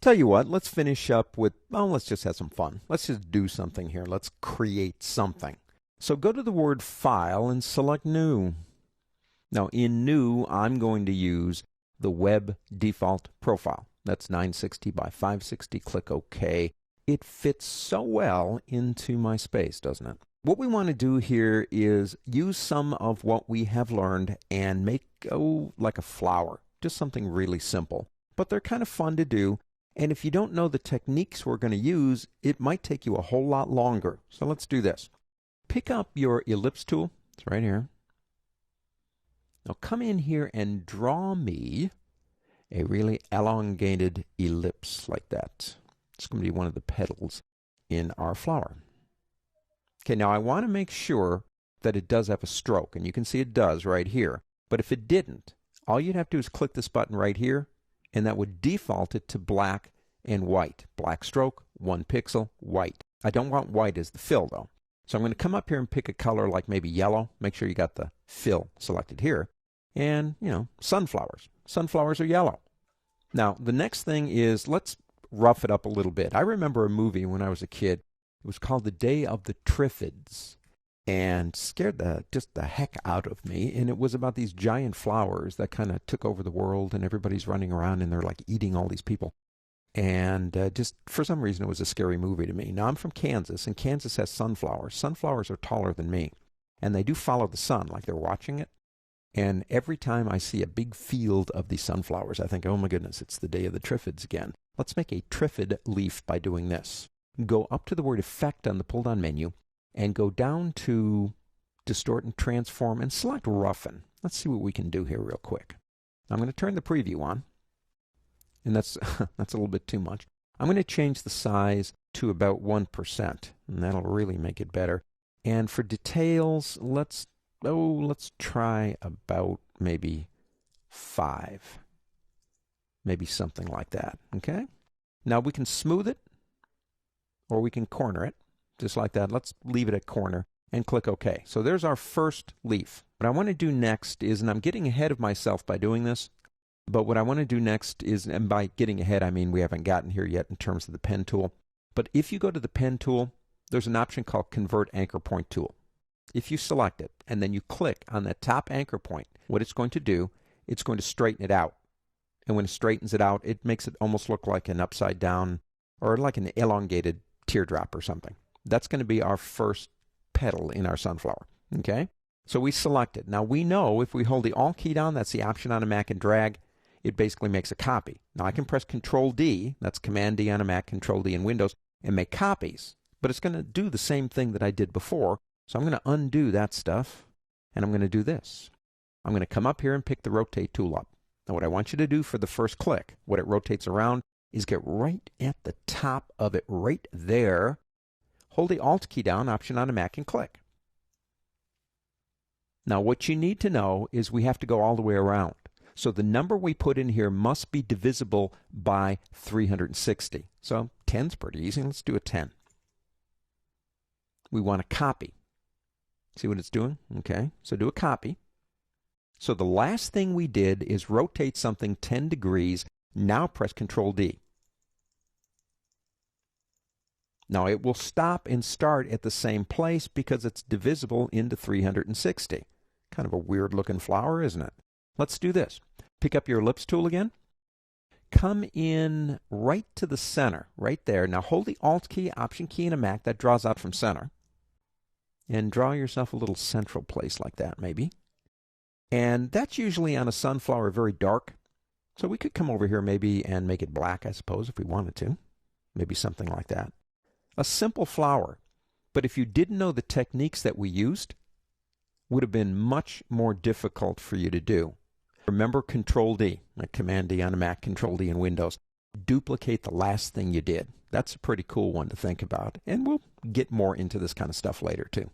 Tell you what, let's finish up with, well, let's just have some fun. Let's just do something here. Let's create something. So go to the word File and select New. Now in New, I'm going to use the web default profile. That's 960 by 560. Click OK. It fits so well into my space, doesn't it? What we want to do here is use some of what we have learned and make, like a flower. Just something really simple. But they're kind of fun to do. And if you don't know the techniques we're going to use, it might take you a whole lot longer. So let's do this. Pick up your ellipse tool. It's right here. Now come in here and draw me a really elongated ellipse like that. It's going to be one of the petals in our flower. Okay, now I want to make sure that it does have a stroke, and you can see it does right here. But if it didn't, all you'd have to do is click this button right here, and that would default it to black and white. Black stroke, 1 pixel, white. I don't want white as the fill, though. So I'm going to come up here and pick a color like maybe yellow. Make sure you got the fill selected here. And, sunflowers. Sunflowers are yellow. Now, the next thing is, let's rough it up a little bit. I remember a movie when I was a kid. It was called The Day of the Triffids, and scared just the heck out of me. And it was about these giant flowers that kind of took over the world, and everybody's running around and they're like eating all these people. And just for some reason it was a scary movie to me. Now I'm from Kansas, and Kansas has sunflowers. Sunflowers are taller than me, and they do follow the sun like they're watching it. And every time I see a big field of these sunflowers, I think, oh my goodness, it's the Day of the Triffids again. Let's make a triffid leaf by doing this. Go up to the word Effect on the pull-down menu and go down to Distort and Transform and select Roughen. Let's see what we can do here real quick. I'm going to turn the preview on, and that's a little bit too much. I'm going to change the size to about 1%, and that'll really make it better. And for details, let's try about maybe 5. Maybe something like that, okay? Now we can smooth it, or we can corner it, just like that. Let's leave it at corner and click OK. So there's our first leaf. What I want to do next is, and I'm getting ahead of myself by doing this, but what I want to do next is, and by getting ahead, I mean we haven't gotten here yet in terms of the pen tool, but if you go to the pen tool, there's an option called Convert Anchor Point Tool. If you select it, and then you click on that top anchor point, what it's going to do, it's going to straighten it out. And when it straightens it out, it makes it almost look like an upside down, or like an elongated teardrop or something. That's going to be our first petal in our sunflower. Okay? So we select it. Now we know if we hold the Alt key down, that's the option on a Mac, and drag, it basically makes a copy. Now I can press Control D, that's Command D on a Mac, Control D in Windows, and make copies. But it's going to do the same thing that I did before. So I'm going to undo that stuff, and I'm going to do this. I'm going to come up here and pick the Rotate tool up. Now what I want you to do for the first click, what it rotates around, is get right at the top of it, right there. Hold the Alt key down, option on a Mac, and click. Now what you need to know is we have to go all the way around. So the number we put in here must be divisible by 360. So 10's pretty easy. Let's do a 10. We want a copy. See what it's doing? Okay, so do a copy. So the last thing we did is rotate something 10 degrees. Now press Control D. Now it will stop and start at the same place because it's divisible into 360. Kind of a weird looking flower, isn't it? Let's do this. Pick up your ellipse tool again. Come in right to the center, right there. Now hold the Alt key, Option key in a Mac, that draws out from center. And draw yourself a little central place like that, maybe. And that's usually on a sunflower very dark. So we could come over here maybe and make it black, I suppose, if we wanted to. Maybe something like that. A simple flower. But if you didn't know the techniques that we used, would have been much more difficult for you to do. Remember Control D, like Command D on a Mac, Control D in Windows. Duplicate the last thing you did. That's a pretty cool one to think about. And we'll get more into this kind of stuff later too.